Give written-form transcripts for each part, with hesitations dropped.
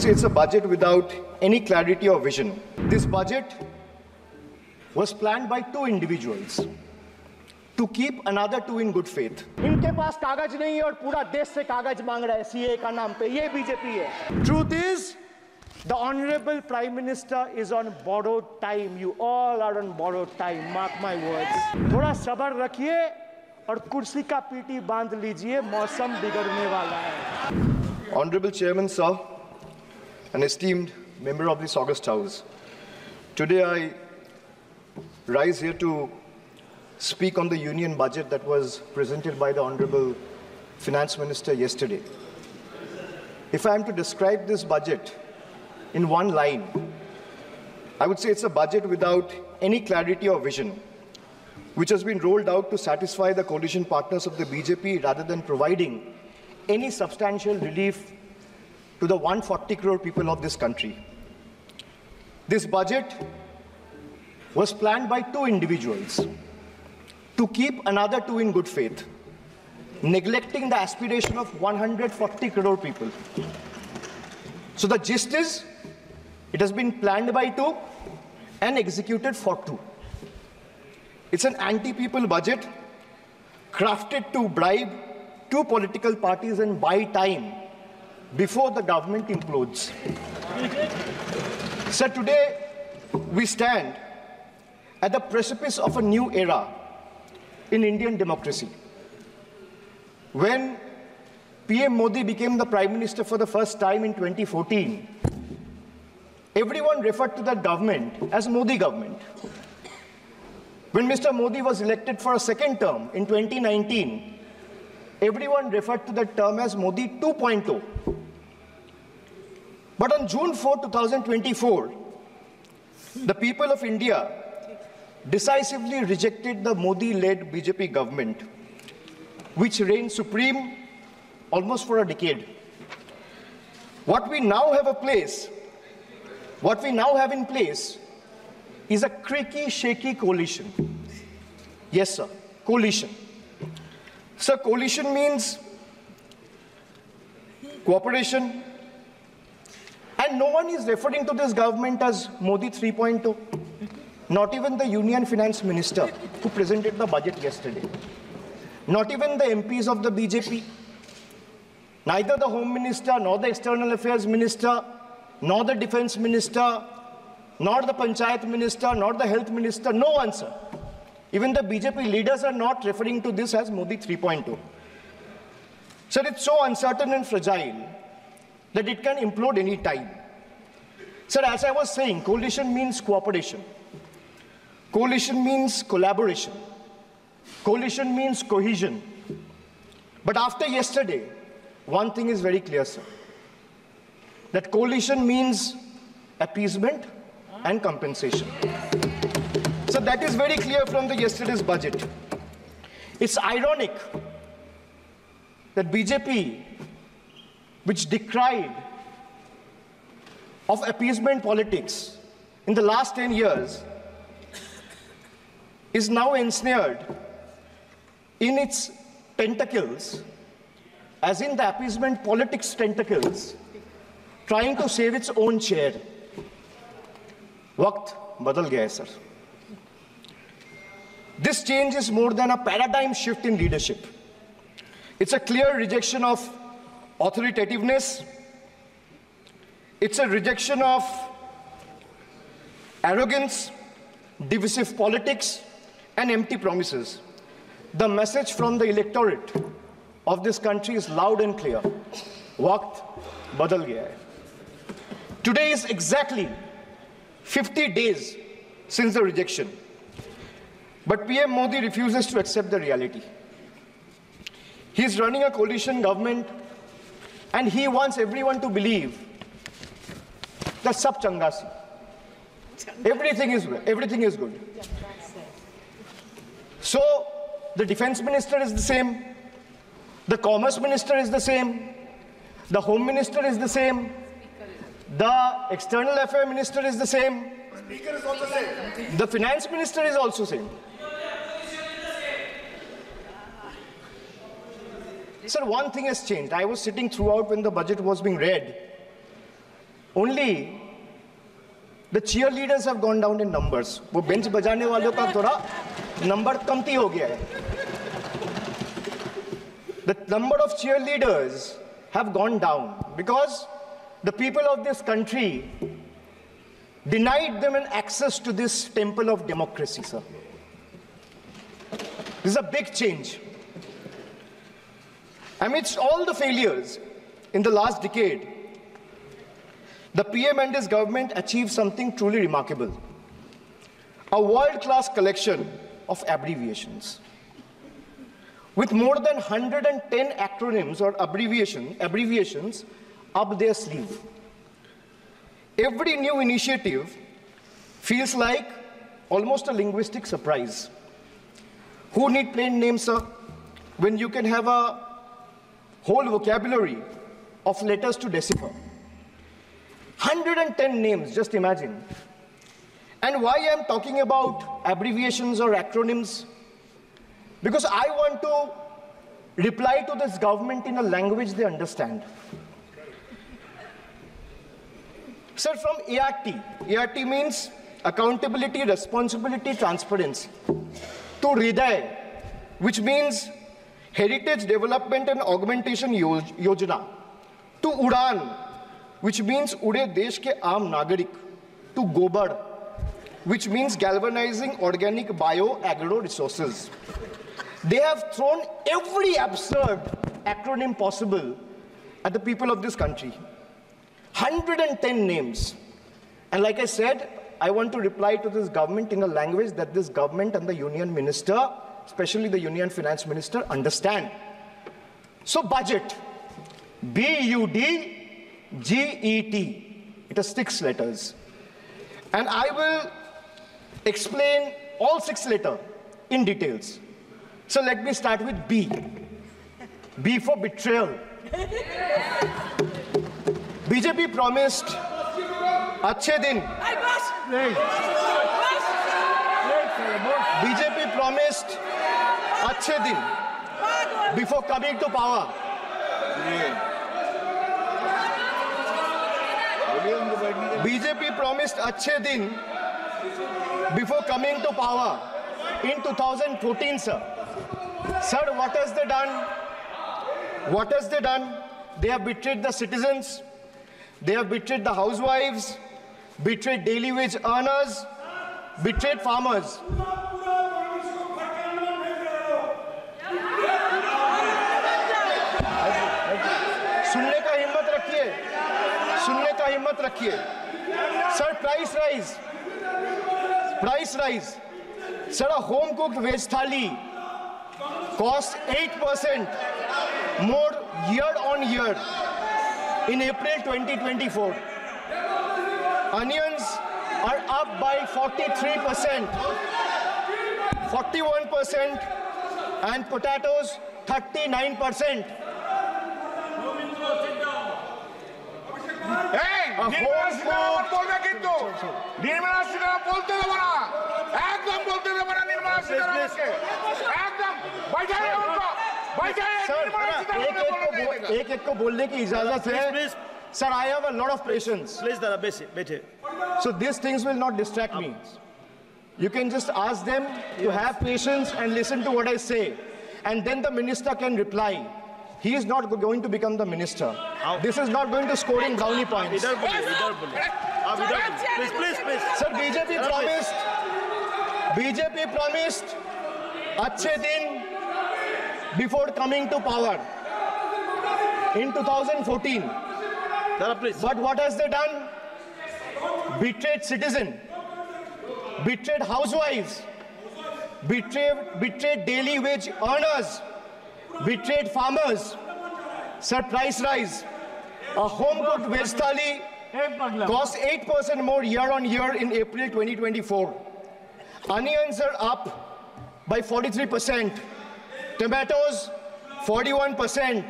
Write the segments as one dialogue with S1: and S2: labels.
S1: So it's a budget without any clarity or vision. This budget was planned by two individuals to keep another two in good faith.
S2: इनके पास कागज नहीं है और पूरा देश से कागज मांग रहा है सीए का नाम पे. ये बीजेपी है. Truth is, the honorable Prime Minister is on borrowed time. You all are on borrowed time. Mark my words. थोड़ा सब्र रखिए और कुर्सी का पीटी बांध लीजिए. मौसम बिगड़ने वाला है.
S1: Honorable Chairman, sir, an esteemed member of this August House, today I rise here to speak on the union budget that was presented by the Honorable Finance Minister yesterday. If I am to describe this budget in one line, I would say it's a budget without any clarity or vision, which has been rolled out to satisfy the coalition partners of the BJP rather than providing any substantial relief to the 140 crore people of this country. This budget was planned by two individuals to keep another two in good faith, neglecting the aspiration of 140 crore people. So the gist is, it has been planned by two and executed for two. It's an anti-people budget crafted to bribe two political parties and buy time before the government implodes. So today, we stand at the precipice of a new era in Indian democracy. When PM Modi became the Prime Minister for the first time in 2014, everyone referred to that government as Modi government. When Mr. Modi was elected for a second term in 2019, everyone referred to that term as Modi 2.0. But on June 4, 2024, the people of India decisively rejected the Modi-led BJP government, which reigned supreme almost for a decade. What we now have in place is a creaky, shaky coalition. Yes, sir, coalition. Sir, coalition means cooperation, and no one is referring to this government as Modi 3.0. Not even the Union Finance Minister who presented the budget yesterday. Not even the MPs of the BJP. Neither the Home Minister, nor the External Affairs Minister, nor the Defense Minister, nor the Panchayat Minister, nor the Health Minister, no one, sir. Even the BJP leaders are not referring to this as Modi 3.0. Sir, it's so uncertain and fragile that it can implode any time. Sir, as I was saying, coalition means cooperation. Coalition means collaboration. Coalition means cohesion. But after yesterday, one thing is very clear, sir. That coalition means appeasement and compensation. So that is very clear from the yesterday's budget. It's ironic that BJP, which decried of appeasement politics in the last 10 years, is now ensnared in its tentacles, as in the appeasement politics tentacles, trying to save its own chair. Waqt badal gaya hai, sir. This change is more than a paradigm shift in leadership. It's a clear rejection of authoritativeness. It's a rejection of arrogance, divisive politics, and empty promises. The message from the electorate of this country is loud and clear. Waqt badal gaya hai. Today is exactly 50 days since the rejection. But PM Modi refuses to accept the reality. He is running a coalition government and he wants everyone to believe that sab changa si. Everything is good. So the defense minister is the same, the commerce minister is the same, the home minister is the same, the external affairs minister is the same,
S3: Speaker is also same.
S1: The finance minister is also same. Sir, one thing has changed. I was sitting throughout when the budget was being read. only the cheerleaders have gone down in numbers. वो bench बजाने वालों का थोड़ा number कमती हो गया है. The number of cheerleaders have gone down because the people of this country denied them an access to this temple of democracy, sir. This is a big change. Amidst all the failures in the last decade, the PM and his government achieved something truly remarkable. A world-class collection of abbreviations. With more than 110 acronyms or abbreviations up their sleeve. Every new initiative feels like almost a linguistic surprise. Who need plain names, sir, when you can have a whole vocabulary of letters to decipher? 110 names, just imagine. And why I'm talking about abbreviations or acronyms? Because I want to reply to this government in a language they understand. Sir, from ART. ART means accountability, responsibility, transparency. To Hriday, which means Heritage Development and Augmentation Yojana. To Udan, which means Ude Desh ke Aam Nagarik. To Gobar, which means galvanizing organic bio-agro resources. They have thrown every absurd acronym possible at the people of this country. 110 names. And like I said, I want to reply to this government in a language that this government and the union minister, especially the union finance minister, understand. So budget, B-U-D-G-E-T. It has 6 letters. And I will explain all 6 letters in details. So let me start with B. B for betrayal. BJP promised अच्छे दिन. BJP promised अच्छे दिन before coming to power. BJP promised अच्छे दिन before coming to power in 2014, sir. Sir, what has they done? What has they done? They have betrayed the citizens. They have betrayed the housewives, betrayed daily wage earners, betrayed farmers. सुनने का हिम्मत रखिए. Sir, price rise. Sir, a home cooked veg thali costs 8% more year on year in April 2024. Onions are up by 43%, 41%, and potatoes 39%. एक को बोलने की इजाजत है. Sir, I have a lot of patience.
S2: Please, Dada, बैठे.
S1: So these things will not distract me. You can just ask them to have patience and listen to what I say. And then the minister can reply. He is not going to become the minister. This is not going to score in brownie points.
S2: Please.
S1: Sir, BJP promised अच्छे दिन before coming to power in 2014. But what has they done? Betrayed citizen, betrayed housewives, betrayed daily wage earners, betrayed farmers. Sir, price rise. A home-cooked veg thali costs 8% more year on year in April 2024. Onions are up by 43%. Tomatoes, 41%.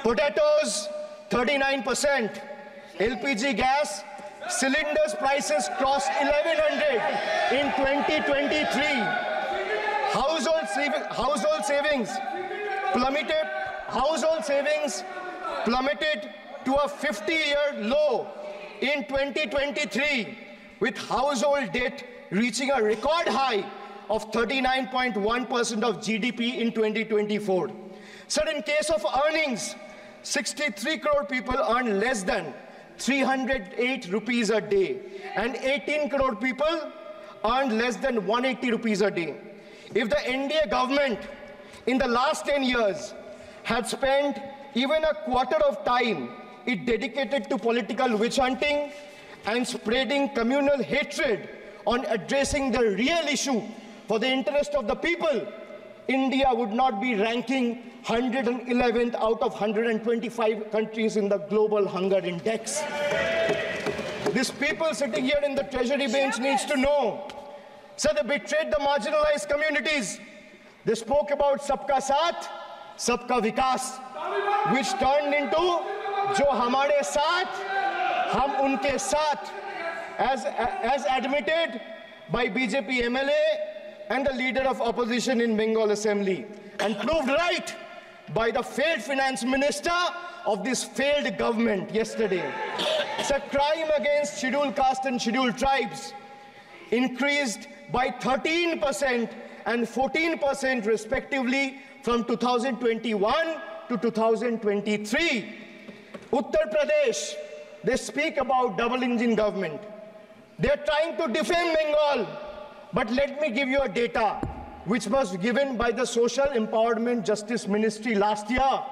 S1: Potatoes, 39%. LPG gas cylinders prices crossed 1100 in 2023. Household savings plummeted to a 50-year low in 2023, with household debt reaching a record high of 39.1% of GDP in 2024. Sir, in case of earnings, 63 crore people earn less than 308 rupees a day, and 18 crore people earn less than 180 rupees a day. If the NDA government in the last 10 years had spent even a quarter of time it dedicated to political witch hunting and spreading communal hatred on addressing the real issue for the interest of the people, India would not be ranking 111th out of 125 countries in the global hunger index. These people sitting here in the treasury bench needs to know. So they betrayed the marginalized communities. They spoke about Sabka Saath, Sabka Vikas, which turned into Jo Hamare Saath, Hum Unke Saath, as admitted by BJP MLA and the leader of opposition in Bengal Assembly, and proved right by the failed finance minister of this failed government yesterday. It's a crime against scheduled caste and scheduled tribes increased by 13% and 14% respectively from 2021 to 2023. Uttar Pradesh, they speak about double engine government. They're trying to defame Bengal. But let me give you a data which was given by the Social Empowerment Justice Ministry last year,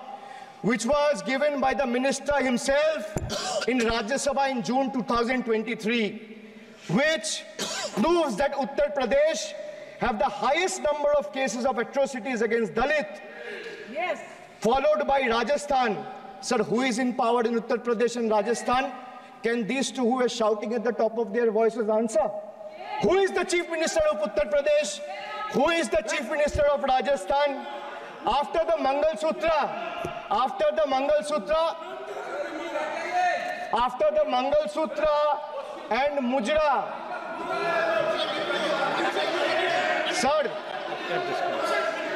S1: which was given by the minister himself in Rajya Sabha in June 2023, which proves that Uttar Pradesh have the highest number of cases of atrocities against Dalit, yes, followed by Rajasthan. Sir, who is in power in Uttar Pradesh and Rajasthan? Can these two who are shouting at the top of their voices answer? Who is the Chief Minister of Uttar Pradesh? Who is the Chief Minister of Rajasthan? After the Mangal Sutra and Mujra, sir,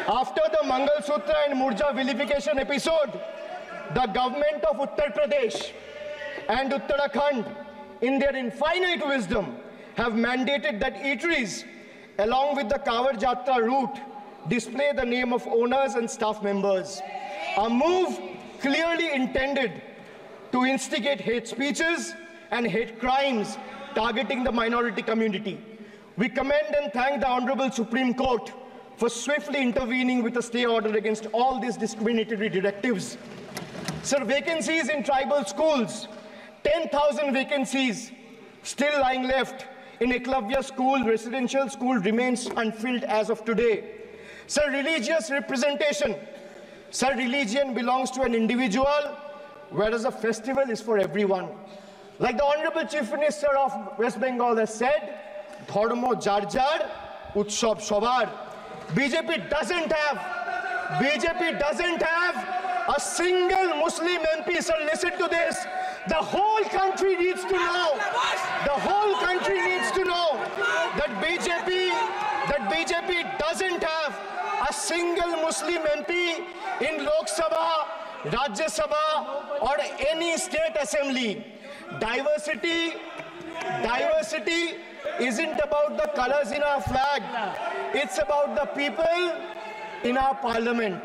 S1: after the Mangal Sutra and Murja vilification episode, the government of Uttar Pradesh and Uttarakhand, in their infinite wisdom, have mandated that eateries, along with the Kawar Jatra route, display the name of owners and staff members. A move clearly intended to instigate hate speeches and hate crimes targeting the minority community. We commend and thank the Honorable Supreme Court for swiftly intervening with a stay order against all these discriminatory directives. Sir, vacancies in tribal schools, 10,000 vacancies still lying left in Eklavya school, residential school, remains unfilled as of today. Sir, religious representation. Sir, religion belongs to an individual, whereas a festival is for everyone. Like the Honorable Chief Minister of West Bengal has said, Dharmo jar jar, Utsav shobar. BJP doesn't have a single Muslim MP. Sir, listen to this. The whole country needs to know. The whole country needs to know that BJP doesn't have a single Muslim MP in Lok Sabha, Rajya Sabha, or any state assembly. Diversity isn't about the colors in our flag. It's about the people in our parliament.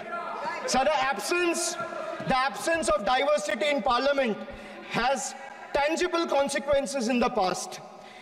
S1: So the absence of diversity in parliament has tangible consequences in the past.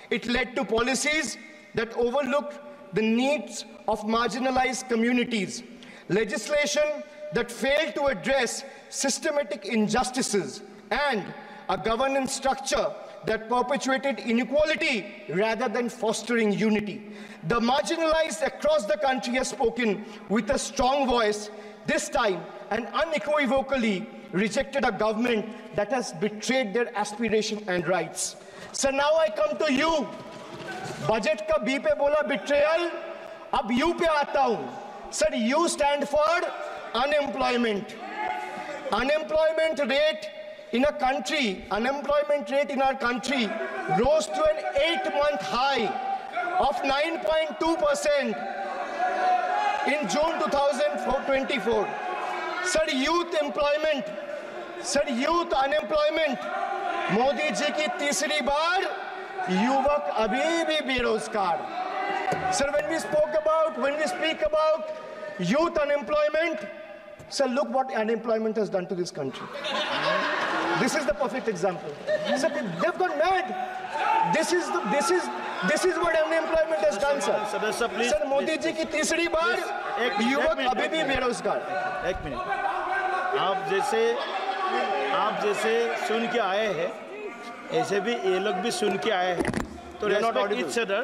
S1: It led to policies that overlooked the needs of marginalized communities, legislation that failed to address systematic injustices, and a governance structure that perpetuated inequality rather than fostering unity. The marginalized across the country have spoken with a strong voice, this time and unequivocally rejected a government that has betrayed their aspiration and rights. So now I come to you. Budget ka B pe bola betrayal, ab U pe aata hu. Sir, U stand for unemployment. Unemployment rate in our country rose to an 8-month high of 9.2% in June 2024. Sir, youth unemployment
S2: Modi ji की तीसरी बार युवक अभी भी बेरोजगार. Sir, when we speak about youth unemployment, sir, look what unemployment has done to this country. This is the perfect example. Sir, they've gone mad. This is what unemployment has done, sir. Sir, Modi जी की तीसरी बार युवक अभी भी बेरोजगार.
S4: एक minute. आप जैसे सुन के आए हैं, ऐसे भी ये लोग भी सुन के आए हैं. तो रेस्पेक्ट ईच अदर.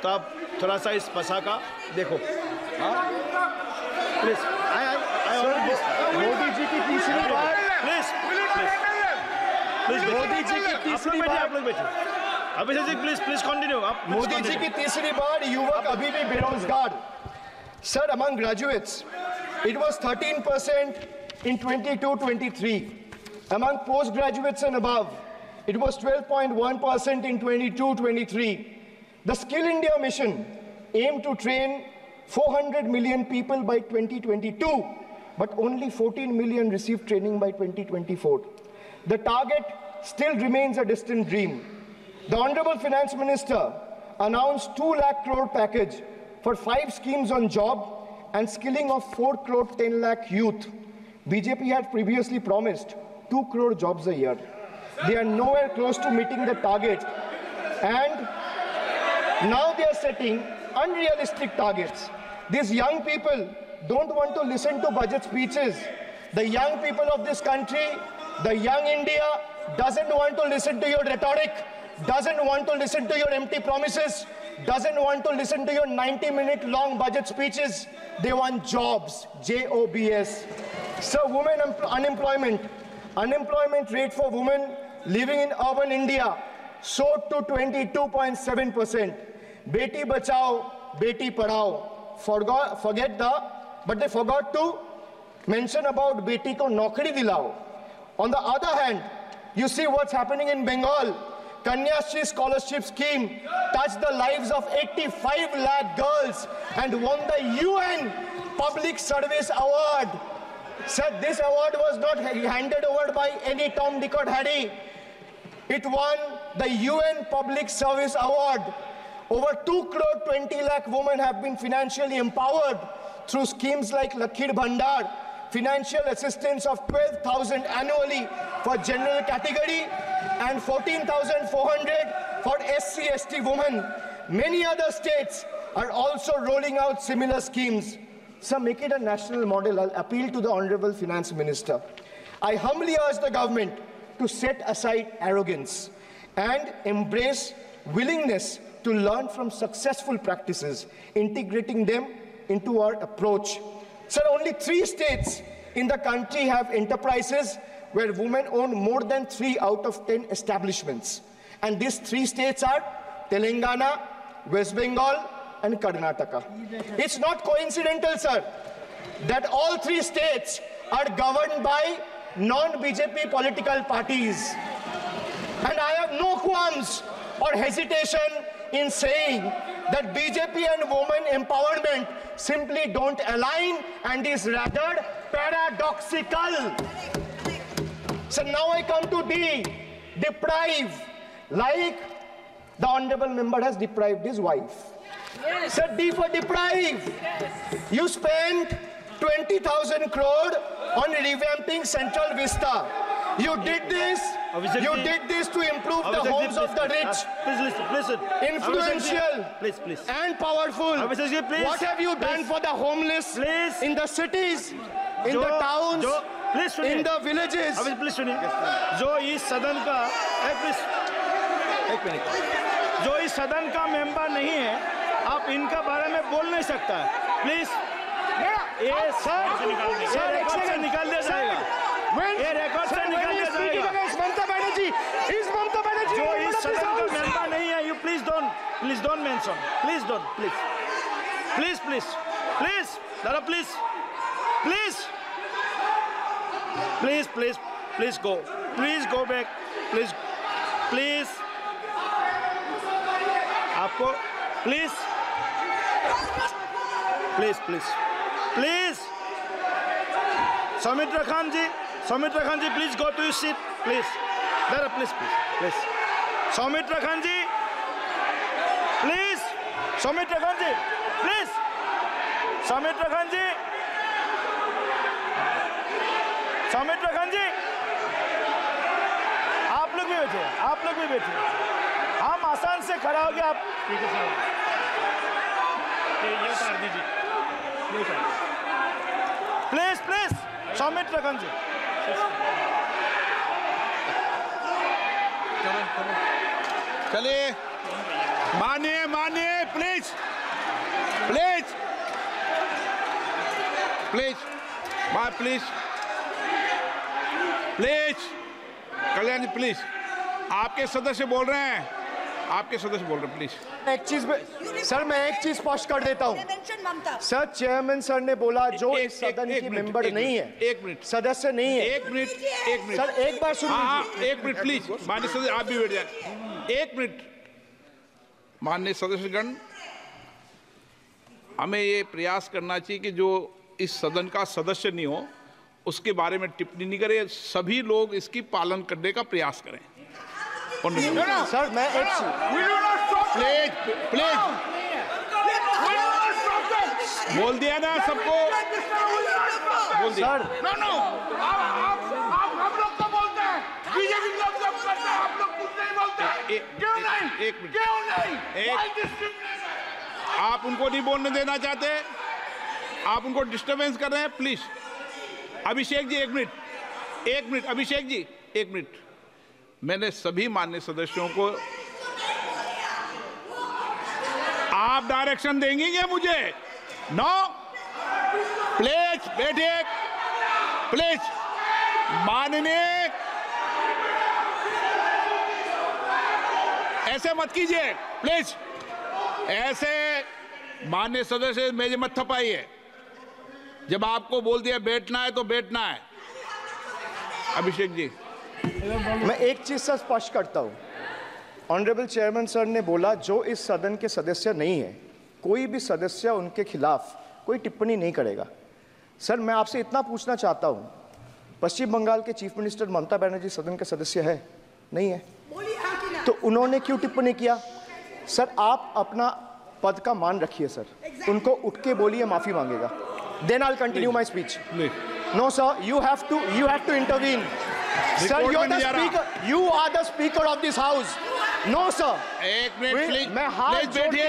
S4: तो आप थोड़ा सा इस भाषा का देखो. प्लीज.
S2: मोदी जी की तीसरी बार.
S4: प्लीज
S2: मोदी जी की तीसरी बार.
S4: आप लोग बैठे. Abhishek ji please continue.
S2: मोदी जी की तीसरी बार युवक अभी भी बेरोजगार. Sir, among graduates, it was 13% in 22-23. Among postgraduates and above, it was 12.1% in 22-23. The Skill India mission aimed to train 400 million people by 2022, but only 14 million received training by 2024. The target still remains a distant dream. The Honorable Finance Minister announced 2 lakh crore package for 5 schemes on job and skilling of 4 crore 10 lakh youth. BJP had previously promised 2 crore jobs a year. They are nowhere close to meeting the target, and now they are setting unrealistic targets. These young people don't want to listen to budget speeches. The young people of this country, the young India, doesn't want to listen to your rhetoric, doesn't want to listen to your empty promises, doesn't want to listen to your 90-minute long budget speeches. They want jobs, J-O-B-S. So women unemployment rate for women living in urban India soared to 22.7%. Beti Bachao, Beti Padhao. But they forgot to mention about Beti ko Naukri Dilao. On the other hand, you see what's happening in Bengal. Kanyashri scholarship scheme touched the lives of 85 lakh girls and won the UN Public Service Award. Said this award was not handed over by any Tom, Dick or Harry. It won the UN Public Service Award. Over 2 crore 20 lakh women have been financially empowered through schemes like Lakhir Bhandar, financial assistance of 12,000 annually for general category and 14,400 for SC/ST women. Many other states are also rolling out similar schemes. So make it a national model. I'll appeal to the Honorable Finance Minister. I humbly urge the government to set aside arrogance and embrace willingness to learn from successful practices, integrating them into our approach. Sir, only 3 states in the country have enterprises where women own more than 3 out of 10 establishments. And these 3 states are Telangana, West Bengal, and Karnataka. It's not coincidental, sir, that all 3 states are governed by non-BJP political parties. And I have no qualms or hesitation in saying that BJP and women empowerment simply don't align and is rather paradoxical. So now I come to D, deprive, like the Honorable Member has deprived his wife. Yes. So D for deprive. Yes. You spent 20,000 crore on revamping Central Vista. You did this. You did this to improve the homes of the rich.
S4: Please listen.
S2: Influential
S4: please.
S2: and powerful.
S4: Please.
S2: What have you done for the homeless in the cities, in the towns, in the villages?
S4: Please सुनिए. जो इस सदन का एक minute. जो इस सदन का मेंबर नहीं है, आप इनका बारे में बोल नहीं सकता. प्लीज. ये सर रिकॉर्ड से निकाल दिया जाएगा. ये रिकॉर्ड से निकाल दिया जाएगा.
S2: ममता बनर्जी
S4: जो इस सदन का मेंबर नहीं है, you please don't mention. Please don't. Dada, please go. Please go back. Please. आपको please. Soumitra Khan ji, please go to your seat, please. जरा please please Saumitra Khan ji please, Saumitra Khan ji please, Saumitra Khan ji, Saumitra Khan ji आप लोग भी बैठे, आप लोग भी बैठे, हम आसान से खड़ा हो गया आप। ठीक है सर, ये उतार दीजिए, प्लीज प्लीज सौमित्र खान जी।
S5: चलिए मानिए मानिए please please please please please Kalyan ji please, आपके सदस्य बोल रहे हैं, आपके सदस्य बोल रहे हैं, प्लीज।
S2: एक चीज सर, मैं एक चीज स्पष्ट कर देता हूँ सर। चेयरमैन सर ने बोला जो इस सदन की मेंबर नहीं है,
S5: एक मिनट,
S2: सदस्य नहीं है।
S5: एक मिनट
S2: सर एक बार सुनिए।
S5: हाँ, एक मिनट प्लीज, माननीय सदस्य आप भी बैठ जाए, एक मिनट। माननीय सदस्यगण, हमें ये प्रयास करना चाहिए कि जो इस सदन का सदस्य नहीं हो उसके बारे में टिप्पणी नहीं करें, सभी लोग इसकी पालन करने का प्रयास करें।
S2: सर मैं एक
S5: प्लीज प्लीज बोल दिया ना सबको, बोल दिया।
S2: सर
S3: हम लोग तो बोलते हैं, बीजेपी लोग जब करते हैं आप लोग कुछ नहीं बोलते। क्यों नहीं?
S5: एक मिनट,
S3: क्यों नहीं?
S5: आप उनको नहीं बोलने देना चाहते, आप उनको डिस्टर्बेंस कर रहे हैं, प्लीज। अभिषेक जी एक मिनट, एक मिनट, अभिषेक जी एक मिनट। मैंने सभी माननीय सदस्यों को, आप डायरेक्शन देंगे क्या मुझे? नो, प्लीज बैठिए, प्लीज। माननीय, ऐसे मत कीजिए प्लीज, ऐसे माननीय सदस्य मेरे मत थपाइए। जब आपको बोल दिया बैठना है तो बैठना है। अभिषेक जी
S2: मैं एक चीज से स्पष्ट करता हूं। ऑनरेबल चेयरमैन सर ने बोला जो इस सदन के सदस्य नहीं है, कोई भी सदस्य उनके खिलाफ कोई टिप्पणी नहीं करेगा। सर मैं आपसे इतना पूछना चाहता हूं, पश्चिम बंगाल के चीफ मिनिस्टर ममता बनर्जी सदन के सदस्य है? नहीं है, तो उन्होंने क्यों टिप्पणी किया? सर आप अपना पद का मान रखिए सर, उनको उठ के बोलिए माफी मांगेगा। Then I'll continue my speech. No, sir, you have to intervene. Sir, you're the speaker. You are the speaker of this house. No, sir.
S5: एक मिनट प्लीज,
S2: मैं हाथ जोड़ के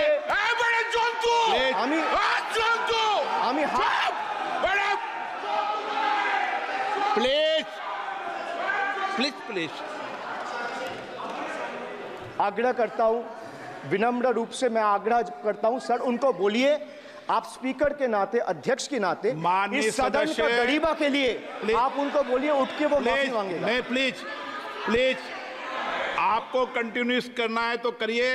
S5: प्लीज प्लीज प्लीज
S2: आग्रह करता हूं, विनम्र रूप से मैं आग्रह करता हूं सर, उनको बोलिए आप स्पीकर के नाते, अध्यक्ष के नाते, इस सदन का गरिमा के लिए आप उनको बोलिए उठ के वो माफी मांगेगा।
S5: नहीं प्लीज प्लीज, आपको कंटिन्यूस करना है तो करिए।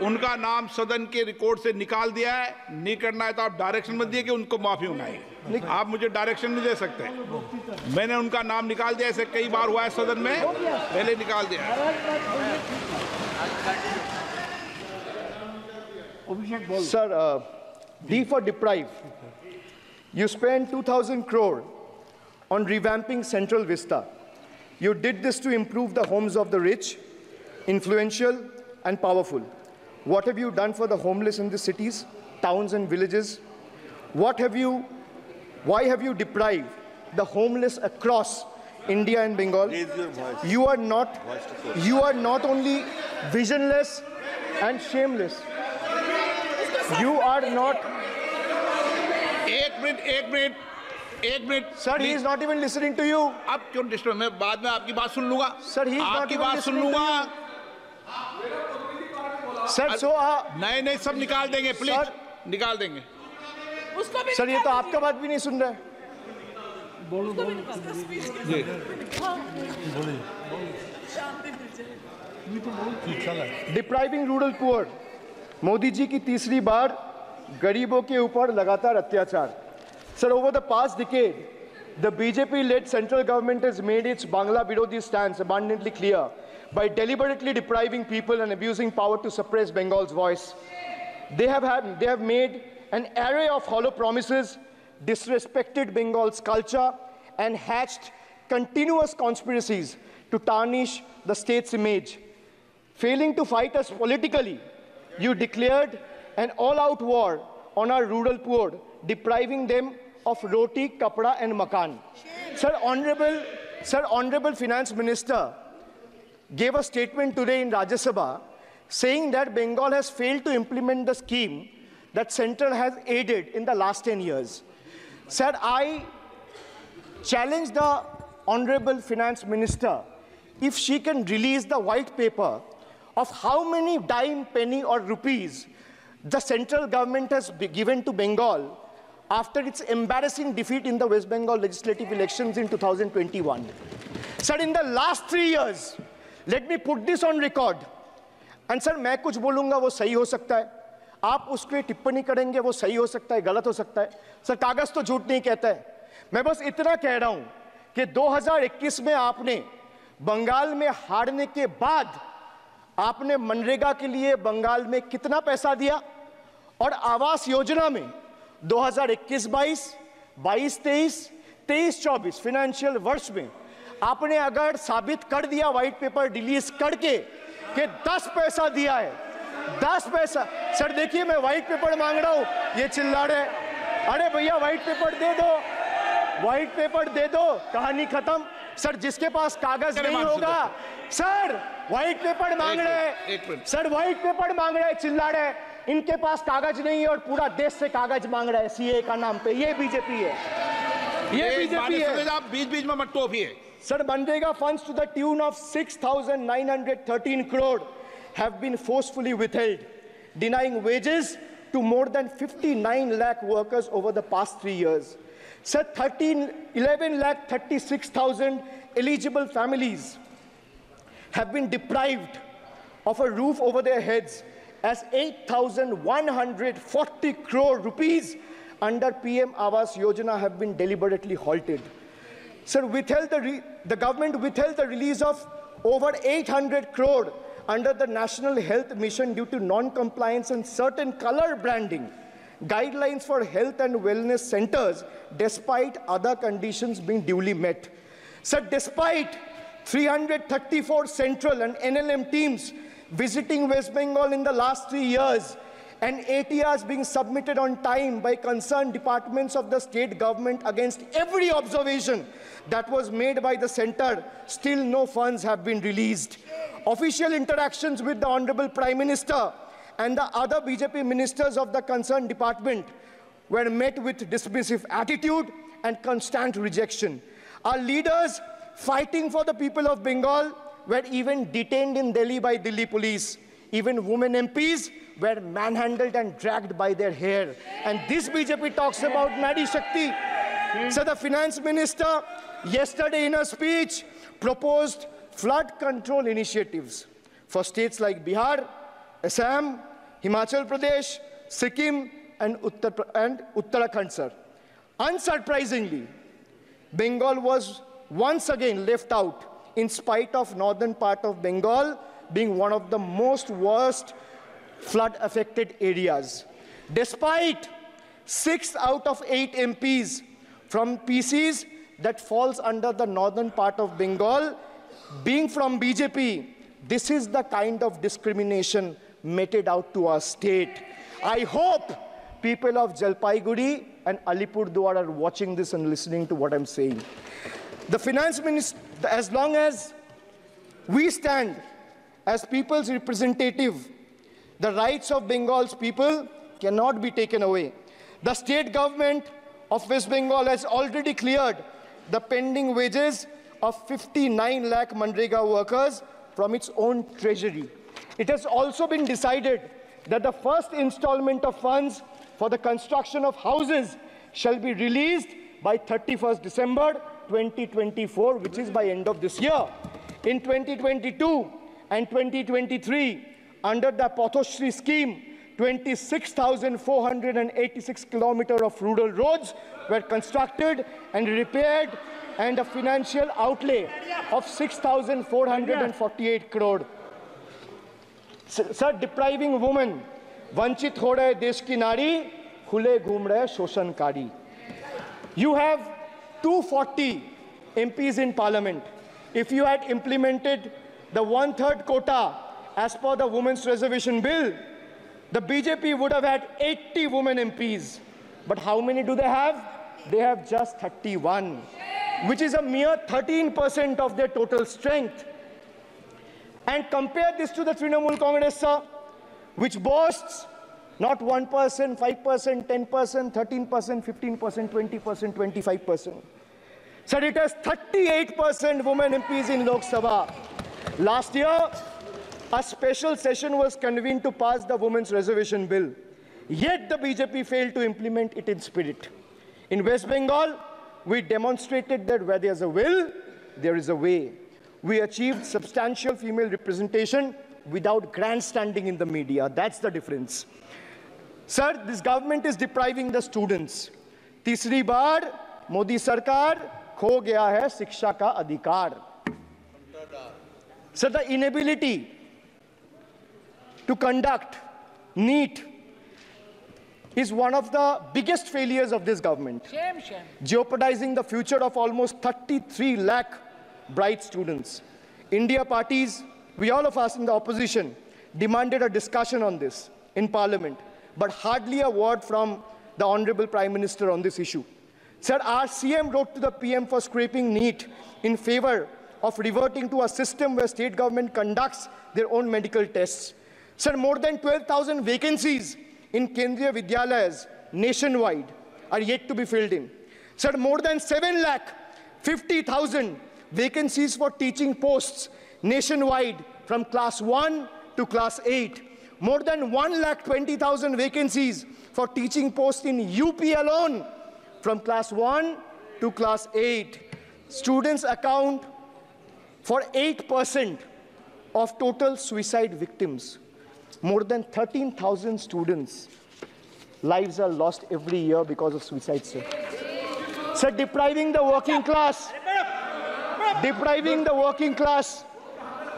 S5: उनका नाम सदन के रिकॉर्ड से निकाल दिया है, नहीं करना है तो आप डायरेक्शन मत दिए कि उनको माफी मंगाइए। आप मुझे डायरेक्शन नहीं दे सकते, मैंने उनका नाम निकाल दिया, ऐसे कई बार हुआ है सदन में, पहले निकाल दिया।
S2: Sir, D for deprive. You spent 2,000 crore on revamping Central Vista. You did this to improve the homes of the rich, influential, and powerful. What have you done for the homeless in the cities, towns, and villages? Why have you deprived the homeless across India and Bengal? You are not only visionless and shameless. You are not.
S5: एक minute
S2: Sir, he is not even listening to you.
S5: अब क्यों disturb? मैं बाद में आपकी बात सुन लूंगा।
S2: Sir, he is not
S5: आपकी
S2: even
S5: बात सुन
S2: listening to
S5: लूंगा।
S2: Sir, so
S5: नहीं सब निकाल देंगे प्लीज,
S2: Sir,
S5: निकाल देंगे।
S2: सर ये तो आपका बात भी नहीं सुन रहे। Depriving rural poor, Modi ji की तीसरी बार गरीबों के ऊपर लगातार अत्याचार। Sir, over the past decade, the BJP-led central government has made its Bangla Birodhi stance abundantly clear by deliberately depriving people and abusing power to suppress Bengal's voice. They have made an array of hollow promises, disrespected Bengal's culture, and hatched continuous conspiracies to tarnish the state's image. Failing to fight us politically, you declared an all-out war on our rural poor, depriving them of roti, kapda and makan. Sir, Honorable Finance Minister gave a statement today in Rajya Sabha saying that Bengal has failed to implement the scheme that Central has aided in the last 10 years. Sir, I challenge the Honorable Finance Minister if she can release the white paper of how many dime, penny or rupees the central government has given to Bengal after its embarrassing defeat in the West Bengal legislative elections in 2021. Sir, in the last 3 years, let me put this on record. And sir, मैं कुछ बोलूँगा वो सही हो सकता है, आप उस पर टिप्पणी करेंगे वो सही हो सकता है, गलत हो सकता है. सर, कागज तो झूठ नहीं कहता है. मैं बस इतना कह रहा हूँ कि 2021 में आपने बंगाल में हारने के बाद आपने मनरेगा के लिए बंगाल में कितना पैसा दिया और आवास योजना में 2021-22, 22-23, 23-24 फाइनेंशियल वर्ष में आपने अगर साबित कर दिया व्हाइट पेपर रिलीज करके कि 10 पैसा दिया है, 10 पैसा. सर देखिए, मैं व्हाइट पेपर मांग रहा हूं, ये चिल्ला रहे. अरे भैया व्हाइट पेपर दे दो, व्हाइट पेपर दे दो, कहानी खत्म. सर जिसके पास कागज नहीं होगा, सर व्हाइट पेपर मांग रहे हैं, सर व्हाइट पेपर मांग रहे हैं, चिल्ला रहे हैं. इनके पास कागज नहीं है और पूरा देश से कागज मांग रहा है सीए का नाम पे. ये बीजेपी है, ये बीजेपी है.
S5: आप बीच-बीच में मत टोकिए.
S2: Sir, Manrega funds to the tune of 6,913 crore have been forcefully withheld, denying wages to more than 59 lakh workers over the past 3 years. Sir, 11 lakh 36,000 eligible families have been deprived of a roof over their heads as 8,140 crore rupees under PM Awas Yojana have been deliberately halted. Sir, the government withheld the release of over 800 crore under the National Health Mission due to non-compliance and certain color branding guidelines for health and wellness centers, despite other conditions being duly met. Sir, despite 334 central and NLM teams visiting West Bengal in the last 3 years, and ATRs being submitted on time by concerned departments of the state government against every observation that was made by the center, still no funds have been released. Official interactions with the Honorable Prime Minister and the other BJP ministers of the concerned department were met with dismissive attitude and constant rejection. Our leaders fighting for the people of Bengal were even detained in Delhi by Delhi police. Even women MPs were manhandled and dragged by their hair. And this BJP talks about Nari Shakti. So the finance minister yesterday in a speech proposed flood control initiatives for states like Bihar, Assam, Himachal Pradesh, Sikkim, and Uttarakhand, sir. Unsurprisingly, Bengal was once again left out in spite of northern part of Bengal being one of the most worst flood-affected areas. Despite 6 out of 8 MPs from PCs that falls under the northern part of Bengal being from BJP, this is the kind of discrimination meted out to our state. I hope people of Jalpaiguri and Alipurduar are watching this and listening to what I'm saying. The finance minister, as long as we stand as people's representative, the rights of Bengal's people cannot be taken away. The state government of West Bengal has already cleared the pending wages of 59 lakh Manrega workers from its own treasury. It has also been decided that the first installment of funds for the construction of houses shall be released by 31st December 2024, which is by end of this year. In 2022 and 2023, under the Pathoshri scheme, 26,486 kilometers of rural roads were constructed and repaired, and a financial outlay of 6,448 crore. Sir, depriving women, vanchit ho rahe desh ki nari, khule ghum rahe shoshankari. You have 240 MPs in parliament. If you had implemented the 1/3 quota as per the Women's Reservation Bill, the BJP would have had 80 women MPs. But how many do they have? They have just 31, which is a mere 13% of their total strength. And compare this to the Trinamool Congress, sir, which boasts not 1%, 5%, 10%, 13%, 15%, 20%, 25%. Sir, it has 38% women MPs in Lok Sabha. Last year, a special session was convened to pass the Women's Reservation Bill. Yet the BJP failed to implement it in spirit. In West Bengal, we demonstrated that where there's a will, there is a way. We achieved substantial female representation without grandstanding in the media. That's the difference. Sir, this government is depriving the students. तीसरी बार मोदी सरकार खो गया है शिक्षा का अधिकार. Sir, the inability to conduct NEET is one of the biggest failures of this government, jeopardizing the future of almost 33 lakh bright students. India parties, we all of us in the opposition, demanded a discussion on this in Parliament, but hardly a word from the Honorable Prime Minister on this issue. Sir, our CM wrote to the PM for scrapping NEET in favor of reverting to a system where state government conducts their own medical tests. Sir, more than 12,000 vacancies in Kendriya Vidyalayas nationwide are yet to be filled in. Sir, more than 7,50,000 vacancies for teaching posts nationwide from class 1 to class 8. More than 1,20,000 vacancies for teaching posts in UP alone from class 1 to class 8. Students account for 8% of total suicide victims. More than 13,000 students' lives are lost every year because of suicide, sir. Sir, depriving the working class,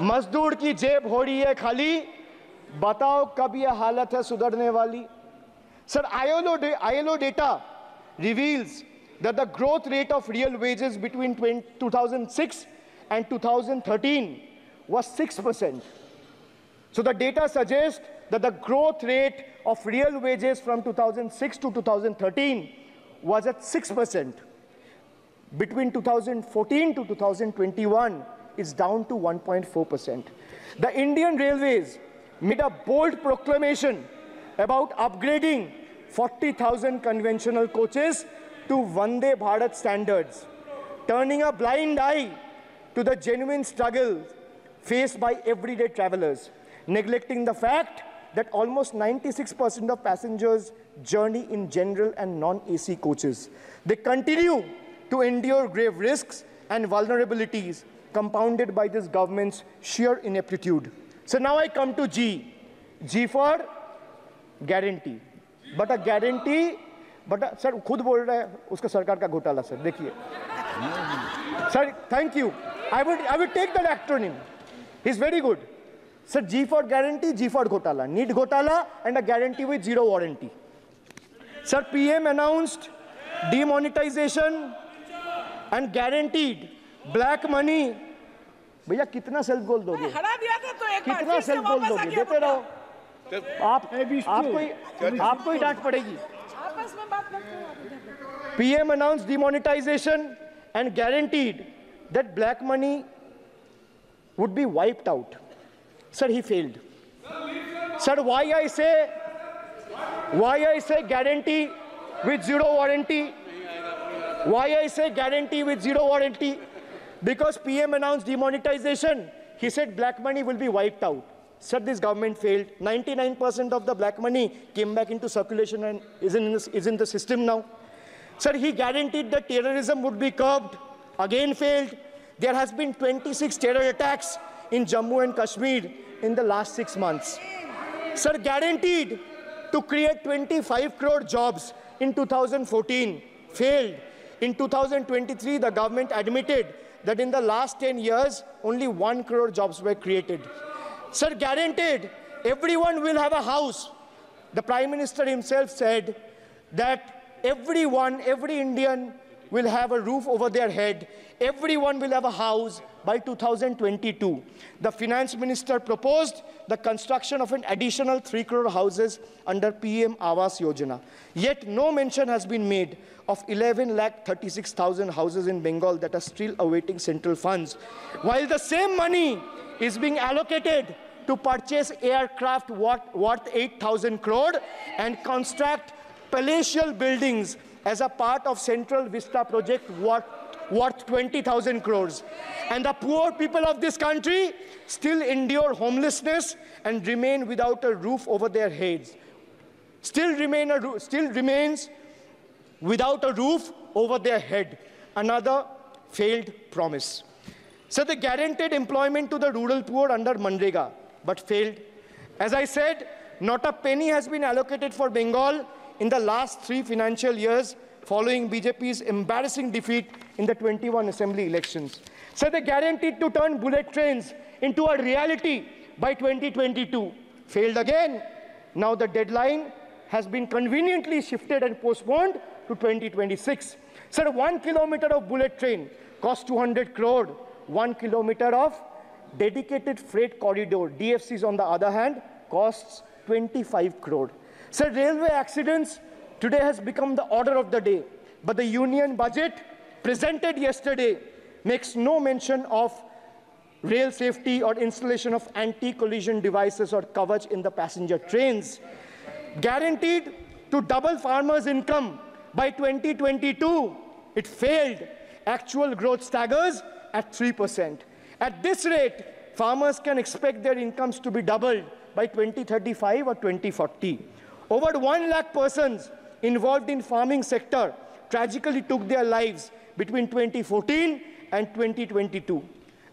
S2: मजदूर की जेब हो रही है खाली, बताओ कब ये हालत है सुधरने वाली? Sir, ILO data reveals that the growth rate of real wages between 2006 and 2013 was 6%. So the data suggests that the growth rate of real wages from 2006 to 2013 was at 6%. Between 2014 to 2021 is down to 1.4%. The Indian Railways made a bold proclamation about upgrading 40,000 conventional coaches to Vande Bharat standards, turning a blind eye to the genuine struggle faced by everyday travelers, neglecting the fact that almost 96% of passengers journey in general and non-AC coaches. They continue to endure grave risks and vulnerabilities compounded by this government's sheer ineptitude. So now I come to G. G for guarantee. But a guarantee, sir, खुद बोल रहा है उसका सरकार का घोटाला, sir. देखिए. Sir, thank you. I would take that acronym. He's very good. Sir, G for guarantee, G for घोटाला. NEET घोटाला and a guarantee with zero warranty. Sir, PM announced demonetization and guaranteed black money. भैया कितना self goal दोगे?
S6: हरा दिया था तो एक बार
S2: कितना सेल्फ गोल दोगे? देते रहो. आपको ही डांट पड़ेगी.
S6: आपस में बात करते हैं.
S2: PM announced demonetization and guaranteed that black money would be wiped out. Sir, he failed. Sir, why I say guarantee with zero warranty? Why I say guarantee with zero warranty? Because PM announced demonetization. He said black money will be wiped out. Sir, this government failed. 99% of the black money came back into circulation and is in the system now. Sir, he guaranteed that terrorism would be curbed. Again failed. There has been 26 terror attacks in Jammu and Kashmir in the last 6 months. Sir, guaranteed to create 25 crore jobs in 2014. Failed. In 2023, the government admitted that in the last 10 years, only 1 crore jobs were created. Sir, guaranteed everyone will have a house. The Prime Minister himself said that every Indian will have a roof over their head. Everyone will have a house by 2022. The finance minister proposed the construction of an additional 3 crore houses under PM Awas Yojana. Yet no mention has been made of 11,36,000 houses in Bengal that are still awaiting central funds, while the same money is being allocated to purchase aircraft worth 8,000 crore and construct palatial buildings as a part of Central Vista project worth 20,000 crores. And the poor people of this country still endure homelessness and remain without a roof over their heads. Still remains without a roof over their head. Another failed promise. So they guaranteed employment to the rural poor under Manrega, but failed. As I said, not a penny has been allocated for Bengal in the last 3 financial years following BJP's embarrassing defeat in the 21 assembly elections. So they guaranteed to turn bullet trains into a reality by 2022. Failed again. Now the deadline has been conveniently shifted and postponed to 2026. So 1 kilometer of bullet train costs 200 crore. 1 kilometer of dedicated freight corridor, DFCs on the other hand, costs 25 crore. So railway accidents today has become the order of the day. But the union budget presented yesterday makes no mention of rail safety or installation of anti-collision devices or coverage in the passenger trains. Guaranteed to double farmers' income by 2022. It failed. Actual growth staggers at 3%. At this rate, farmers can expect their incomes to be doubled by 2035 or 2040. Over 1 lakh persons involved in farming sector tragically took their lives between 2014 and 2022.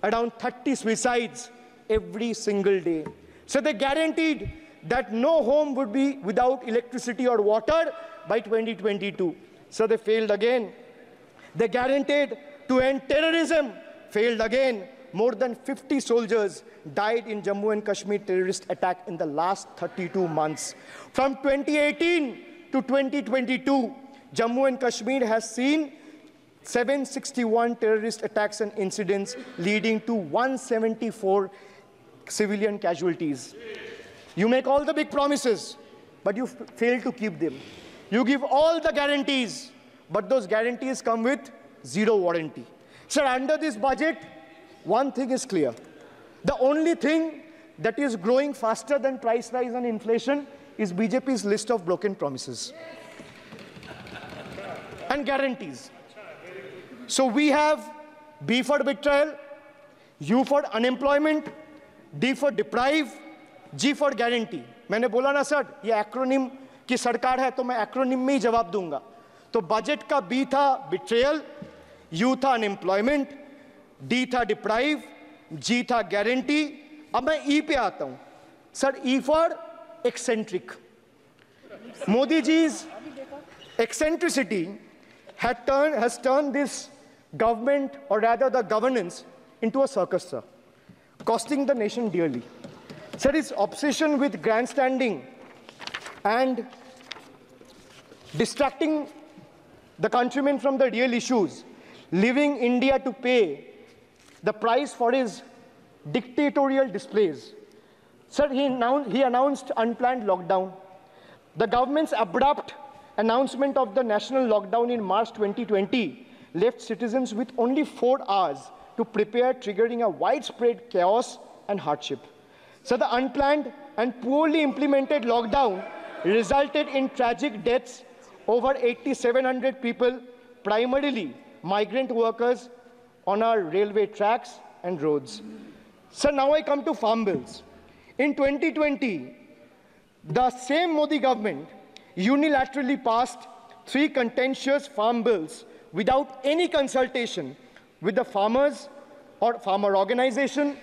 S2: Around 30 suicides every single day. So they guaranteed that no home would be without electricity or water by 2022. So they failed again. They guaranteed to end terrorism. Failed again. More than 50 soldiers died in Jammu and Kashmir terrorist attack in the last 32 months. From 2018 to 2022, Jammu and Kashmir has seen 761 terrorist attacks and incidents leading to 174 civilian casualties. You make all the big promises, but you fail to keep them. You give all the guarantees, but those guarantees come with zero warranty. Sir, under this budget, one thing is clear. The only thing that is growing faster than price rise and inflation is BJP's list of broken promises and guarantees. So we have B for betrayal, U for unemployment, D for deprive, G for guarantee. मैंने बोला ना sir, ये acronym की सरकार है तो मैं acronym में ही जवाब दूंगा. तो बजट का B था betrayal, U था unemployment, D था deprive, G था guarantee. अब मैं E पे आता हूं. Sir, E for eccentric. Modi ji's eccentricity has turned this government, or rather the governance, into a circus, sir, costing the nation dearly. Sir, his obsession with grandstanding and distracting the countrymen from the real issues, leaving India to pay the price for his dictatorial displays. Sir, he announced unplanned lockdown. The government's abrupt announcement of the national lockdown in March 2020 left citizens with only 4 hours to prepare, triggering a widespread chaos and hardship. So the unplanned and poorly implemented lockdown resulted in tragic deaths. Over 8,700 people, primarily migrant workers, on our railway tracks and roads. So now I come to farm bills. In 2020, the same Modi government unilaterally passed 3 contentious farm bills without any consultation with the farmers or farmer organization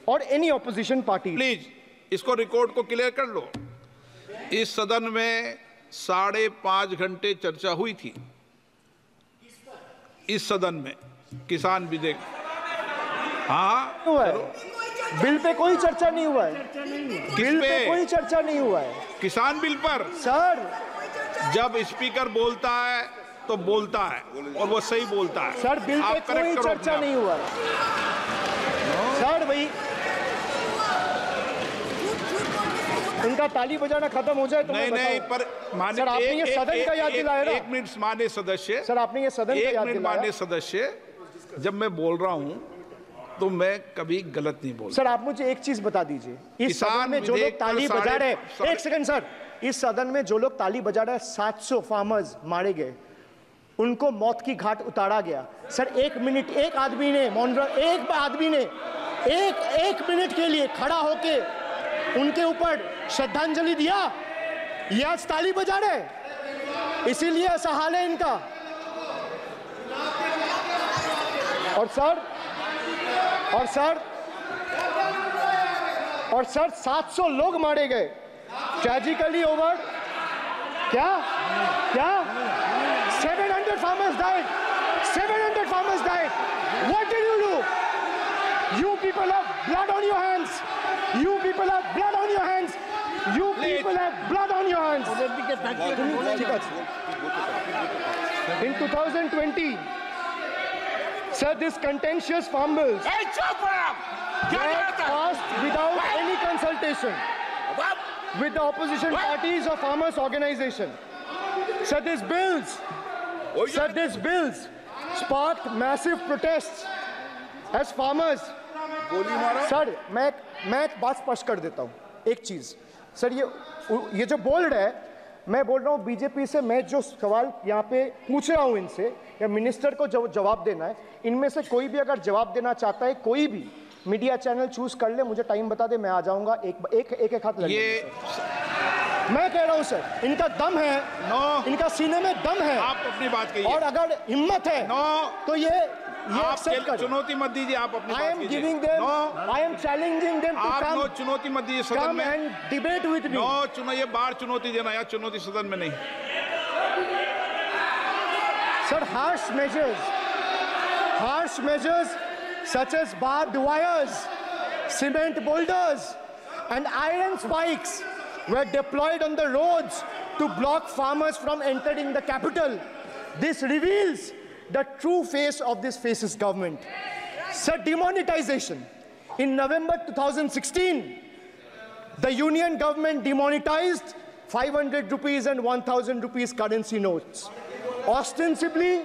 S2: or any opposition party.
S5: Please इसको record को clear कर लो. इस सदन में 5.5 घंटे चर्चा हुई थी. इस सदन में किसान विधेयक. हाँ,
S2: हुआ है. बिल पे कोई चर्चा नहीं हुआ है. बिल पे कोई चर्चा नहीं हुआ है.
S5: किसान बिल पर
S2: सर,
S5: जब स्पीकर बोलता है तो बोलता है और वो सही बोलता है।
S2: सर बिल पे
S5: आप
S2: कोई
S5: correct करो
S2: चर्चा
S5: अपने
S2: नहीं हुआ सर। भाई इनका ताली बजाना खत्म हो जाए तो
S5: नहीं नहीं, पर माननीय
S2: सर आपने ये सदन का याद दिलाया ना।
S5: एक मिनट माननीय सदस्य,
S2: सर आपने ये सदन का याद दिलाया।
S5: माननीय सदस्य, जब मैं बोल रहा हूं तो मैं कभी गलत नहीं बोलता।
S2: सर आप मुझे एक चीज बता दीजिए, इस सदन में जो लोग ताली बजा रहे हैं, एक सेकंड सर, इस सदन में जो लोग ताली बजा रहे हैं, 700 फार्मर्स मारे गए, उनको मौत की घाट उतारा गया। सर एक मिनट, एक आदमी ने एक मिनट के लिए खड़ा होके उनके ऊपर श्रद्धांजलि दिया। ये आज ताली बजा रहे, इसीलिए ऐसा हाल है इनका। और सर 700 लोग मारे गए, ट्रेजिकली ओवर। क्या 700 farmers died. 700 farmers died. What did you do? You people have blood on your hands. You people have blood on your hands. You people have blood on your hands. In 2020, sir, this contentious farm bills
S3: ए, चुप रहो। क्या
S2: were
S3: करता है?
S2: passed without any consultation with the opposition parties or farmers' organization. Sir, these bills sparked massive protests as farmers. Sir मैं एक बात स्पष्ट कर देता हूँ, एक चीज सर, ये जो बोल रहा है, मैं बोल रहा हूँ बीजेपी से, मैं जो सवाल यहाँ पे पूछ रहा हूँ इनसे, या मिनिस्टर को जो जवाब देना है, इनमें से कोई भी अगर जवाब देना चाहता है, कोई भी मीडिया चैनल चूज कर ले, मुझे टाइम बता दे, मैं आ जाऊंगा। एक हाथ लगे। मैं कह रहा हूं सर, इनका दम है, इनका सीने में दम है,
S5: आप अपनी बात कहिए,
S2: और अगर हिम्मत है तो ये
S5: आप चुनौती मत दीजिए, आप अपनी बात कीजिए।
S2: I am challenging them to come,
S5: चुनौती मत दीजिए सदन
S2: come
S5: में।
S2: and debate with me.
S5: ये बार चुनौती देना, या चुनौती सदन में नहीं।
S2: Sir, harsh measures such as barbed wires, cement boulders, and iron spikes were deployed on the roads to block farmers from entering the capital. This reveals the true face of this fascist government. Sir, demonetization. In November 2016, the union government demonetized 500 rupees and 1000 rupees currency notes. Ostensibly,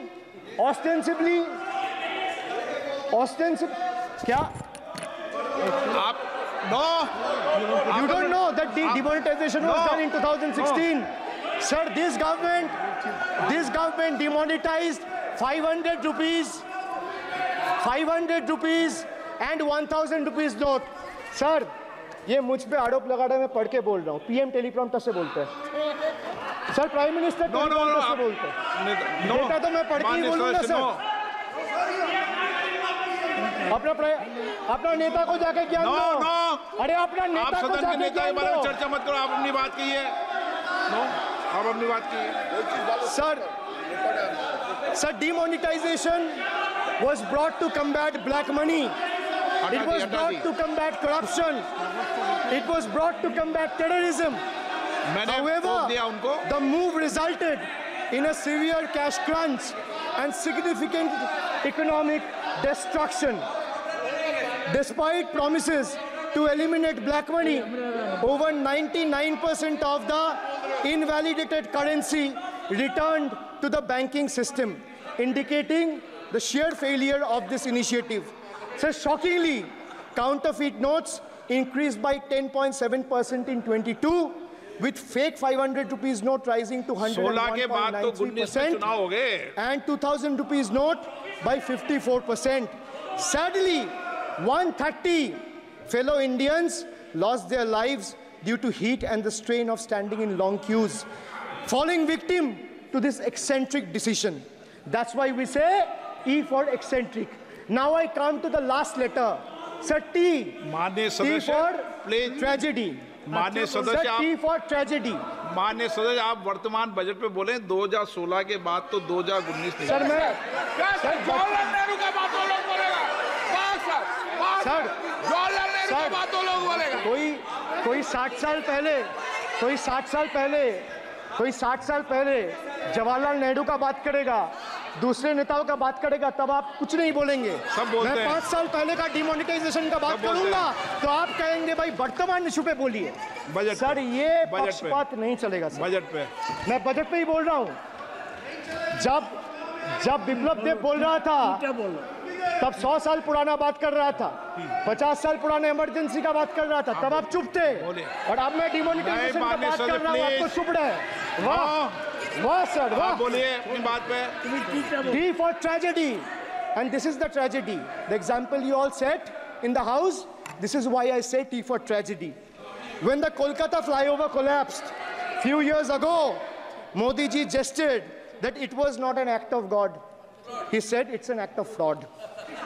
S2: क्या? You don't know that the demonetization was done in 2016. Sir, this government demonetized 500 rupees and 1000 rupees note. Sir, ये मुझ पे आरोप लगा रहा है, मैं पढ़ के बोल रहा हूँ, पीएम टेलीप्रॉम्प्टर से बोलते हैं। सर, प्राइम मिनिस्टर टेलीप्रॉम्प्टर से बोलते हैं। डेटा तो मैं पढ़ के ही बोलूंगा सर। अपना नेता को जाके ज्ञान दो। अरे अपना नेता को जाके ज्ञान दो।
S5: चर्चा मत करो, आप अपनी बात कीजिए। आप अपनी बात कीजिए।
S2: Sir, demonetization was brought to combat black money. It was brought to combat corruption. It was brought to combat terrorism. However, the move resulted in a severe cash crunch and significant economic destruction. Despite promises to eliminate black money, over 99% of the invalidated currency returned to the banking system, indicating the sheer failure of this initiative. So shockingly, counterfeit notes increased by 10.7% in 22, with fake 500 rupees note rising to 101.93% and 2000 rupees note by 54%. Sadly, 130 fellow Indians lost their lives due to heat and the strain of standing in long queues, falling victim to this eccentric decision. That's why we say E for eccentric. Now I come to the last letter. Sir, T. T for tragedy.
S5: माननीय सदस्य,
S2: T for tragedy.
S5: माननीय सदस्य, आप वर्तमान budget पे बोले 2016 के बाद तो 2019 नहीं।
S2: सर मैं
S3: जवाहरलाल नेहरू का बात वो लोग बोलेगा।
S2: सर
S3: जवाहरलाल नेहरू का बात वो लोग बोलेगा।
S2: कोई 60 साल पहले जवाहरलाल नेहरू का बात करेगा, दूसरे नेताओं का बात करेगा, तब आप कुछ नहीं बोलेंगे।
S5: सब बोलते
S2: मैं
S5: हैं।
S2: 5 साल पहले का डिमोनेटाइजेशन का बात
S5: सब बोलते
S2: करूंगा तो आप कहेंगे भाई वर्तमान इशू पे बोलिए।
S5: बजट
S2: सर
S5: पे।
S2: ये
S5: बजट पे।
S2: पक्षपात नहीं चलेगा सर।
S5: बजट पे।
S2: मैं बजट पे ही बोल रहा हूँ। जब बिप्लब देव बोल रहा था तब 100 साल पुराना बात कर रहा था, 50 साल पुराने इमरजेंसी का बात कर रहा था, तब आप चुप थे। और अब मैं डिमोनेटाइजेशन का बात कर रहा हूँ, आपको चुप रहे। वाह वाह सर वाह।
S5: बोलिए अपनी बात पे।
S2: D for tragedy, and this is the tragedy. The example you all set in the house, this is why I say T for tragedy. When the Kolkata flyover collapsed few years ago, Modi ji gestured that it was not an act of God. He said it's an act of fraud.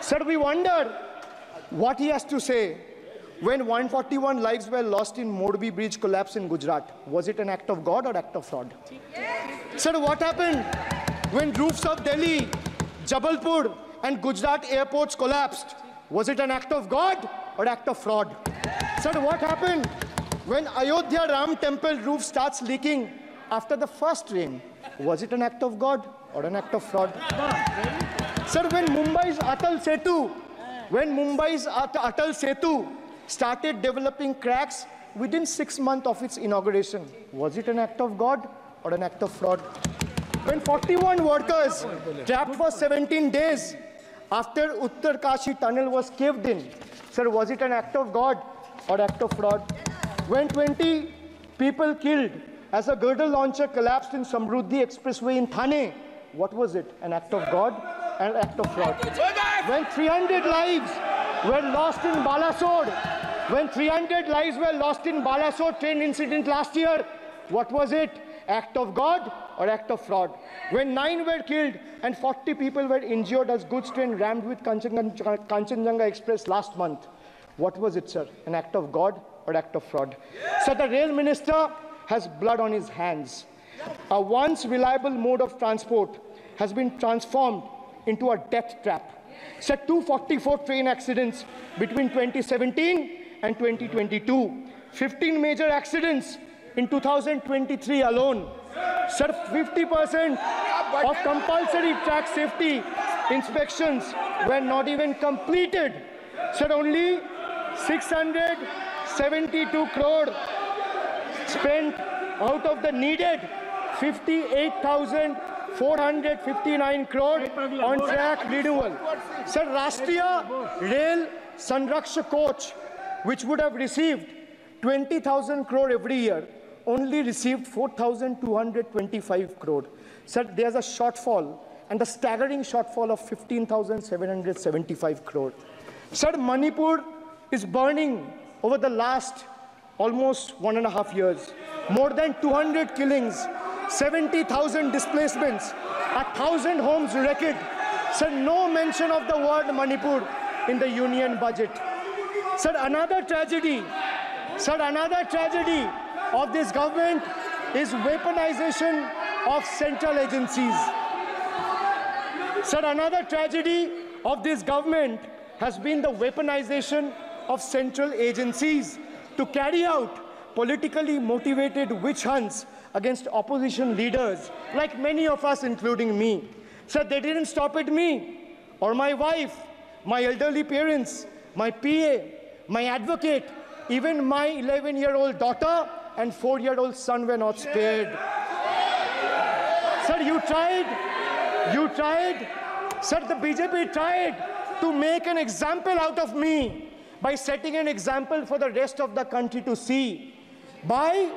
S2: Sir, we wonder what he has to say when 141 lives were lost in Morbi Bridge collapse in Gujarat. Was it an act of God or act of fraud? Sir, what happened when roofs of Delhi, Jabalpur and Gujarat airports collapsed? Was it an act of God or act of fraud? Sir, what happened when Ayodhya Ram temple roof starts leaking after the first rain? Was it an act of God or an act of fraud? Sir, when Mumbai's Atal Setu started developing cracks within 6 months of its inauguration, was it an act of God or an act of fraud? When 41 workers trapped for 17 days after Uttarkashi tunnel was caved in, sir, was it an act of God or act of fraud? When 20 people killed as a girdle launcher collapsed in Samruddhi Expressway in Thane, what was it? An act of God and an act of fraud? When 300 lives were lost in Balasore, train incident last year, what was it? Act of God or act of fraud? When 9 were killed and 40 people were injured as goods train rammed with Kanchenjunga Express last month, what was it, sir? An act of God or act of fraud? So the rail minister has blood on his hands. A once reliable mode of transport has been transformed into a death trap. So 244 train accidents between 2017 and 2022. 15 major accidents in 2023 alone. Sir, 50% of compulsory track safety inspections were not even completed. Sir, only 672 crore spent out of the needed 58,459 crore on track renewal. Sir, Rashtriya Rail Sanrakshak coach, which would have received 20,000 crore every year, only received 4,225 crore. Sir, there's a shortfall, and a staggering shortfall of 15,775 crore. Sir, Manipur is burning over the last almost 1.5 years. More than 200 killings, 70,000 displacements, 1,000 homes wrecked. Sir, no mention of the word Manipur in the union budget. Sir, another tragedy of this government is weaponization of central agencies. Sir, another tragedy of this government has been the weaponization of central agencies to carry out politically motivated witch hunts against opposition leaders, like many of us, including me. Sir, they didn't stop at me or my wife, my elderly parents, my PA, my advocate, even my 11-year-old daughter and 4-year-old son were not spared. Sir, you tried. Sir, the BJP tried to make an example out of me by setting an example for the rest of the country to see, by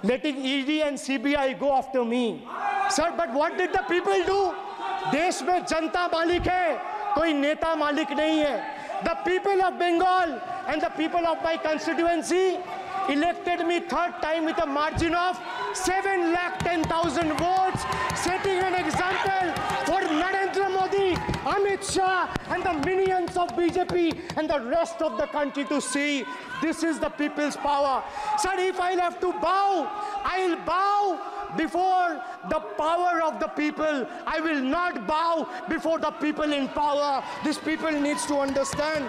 S2: letting ED and CBI go after me. Sir, but what did the people do? देश में जनता मालिक है, कोई नेता मालिक नहीं है. The people of Bengal and the people of my constituency elected me 3rd time with a margin of 710,000 votes, setting an example for Narendra Modi, Amit Shah and the minions of BJP and the rest of the country to see. This is the people's power. Sir, if I'll have to bow, I'll bow before the power of the people. I will not bow before the people in power. This people needs to understand.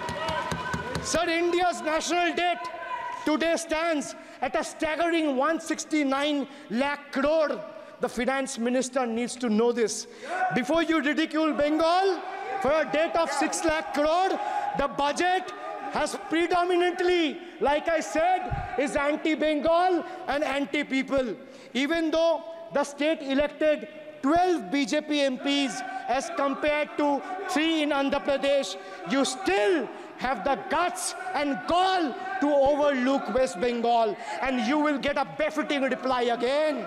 S2: Sir, India's national debt today stands at a staggering 169 lakh crore. the finance minister needs to know this. Before you ridicule Bengal for a debt of 6 lakh crore, the budget has predominantly, like I said, is anti-Bengal and anti-people. Even though the state elected 12 BJP MPs as compared to 3 in Andhra Pradesh, you still have the guts and gall to overlook West Bengal, and you will get a befitting reply again.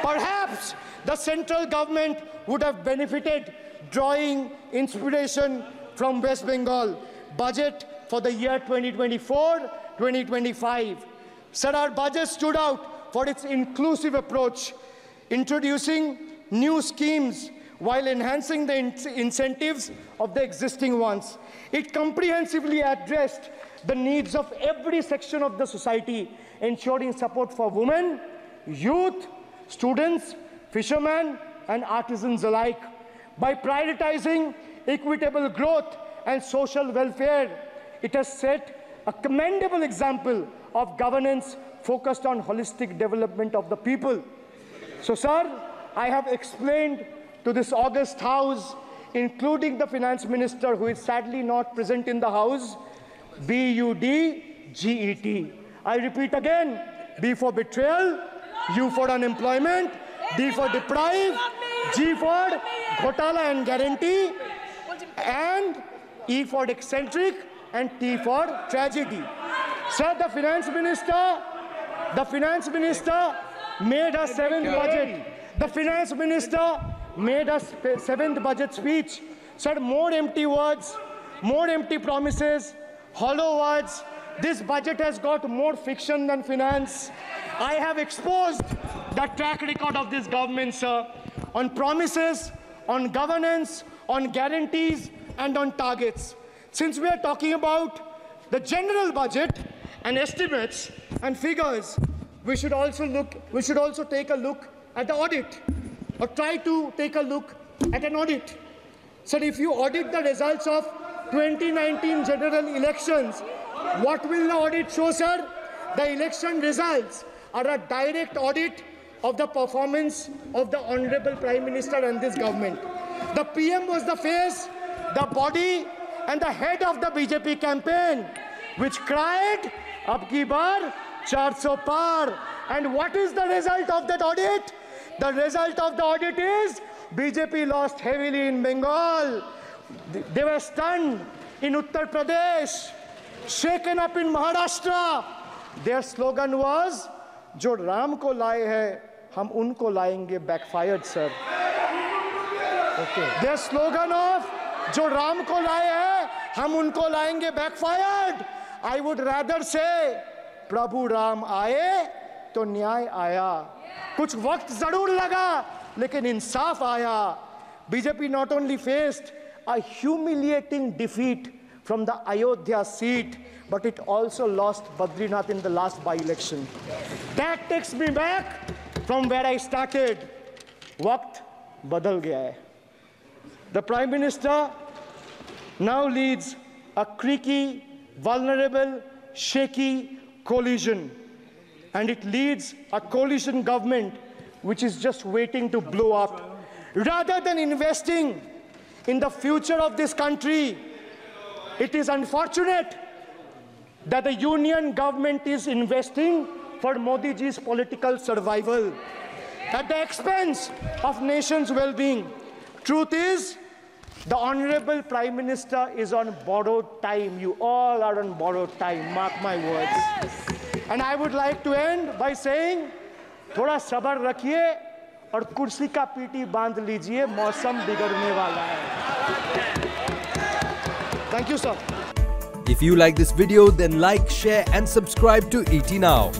S2: Perhaps the central government would have benefited drawing inspiration from West Bengal budget for the year 2024-2025. Sir, our budget stood out for its inclusive approach, introducing new schemes while enhancing the incentives of the existing ones. It comprehensively addressed the needs of every section of the society, ensuring support for women, youth, students, fishermen, and artisans alike. By prioritizing equitable growth and social welfare, it has set a commendable example of governance focused on holistic development of the people. So, sir, I have explained to this august House, including the finance minister, who is sadly not present in the House, BUDGET. I repeat again, B for betrayal, U for unemployment, D for deprive, G for ghotala and guarantee, and E for eccentric, and T for tragedy. Sir, the finance minister made a 7th budget. The finance minister made a 7th budget speech. Sir, more empty words, more empty promises, hollow words. This budget has got more fiction than finance. I have exposed the track record of this government, sir, on promises, on governance, on guarantees, and on targets. Since we are talking about the general budget and estimates and figures, we should also take a look at the audit, or try to take a look at an audit. Sir, if you audit the results of 2019 general elections, what will the audit show, sir? The election results are a direct audit of the performance of the Honorable Prime Minister and this government. The PM was the face, the body, and the head of the BJP campaign, which cried, "Ab ki baar 400 par." And what is the result of that audit? The result of the audit is BJP lost heavily in Bengal. They were stunned in Uttar Pradesh, shaken up in Maharashtra. Their slogan was, "Jo Ram ko laaye hai, hum unko laayenge," backfired, sir. Okay. Their slogan of "Jo Ram ko laaye hai, hum unko laayenge," backfired. I would rather say, "Prabhu Ram aaye, to न्याय आया." कुछ वक्त जरूर लगा, लेकिन इंसाफ आया. BJP not only faced a humiliating defeat from the Ayodhya seat, but it also lost Badrinath in the last by-election. That takes me back from where I started. Waqt badal gaya hai. The Prime Minister now leads a creaky, vulnerable, shaky coalition. And it leads a coalition government which is just waiting to blow up. Rather than investing in the future of this country, it is unfortunate that the union government is investing for Modi ji's political survival at the expense of nation's well-being. Truth is, the Honorable Prime Minister is on borrowed time. You all are on borrowed time, mark my words. Yes. And I would like to end by saying, थोड़ा सब्र रखिए और कुर्सी का PT बांध लीजिए, मौसम बिगड़ने वाला है. Thank you, sir.
S7: If you like this video, then like, share and subscribe to ET Now.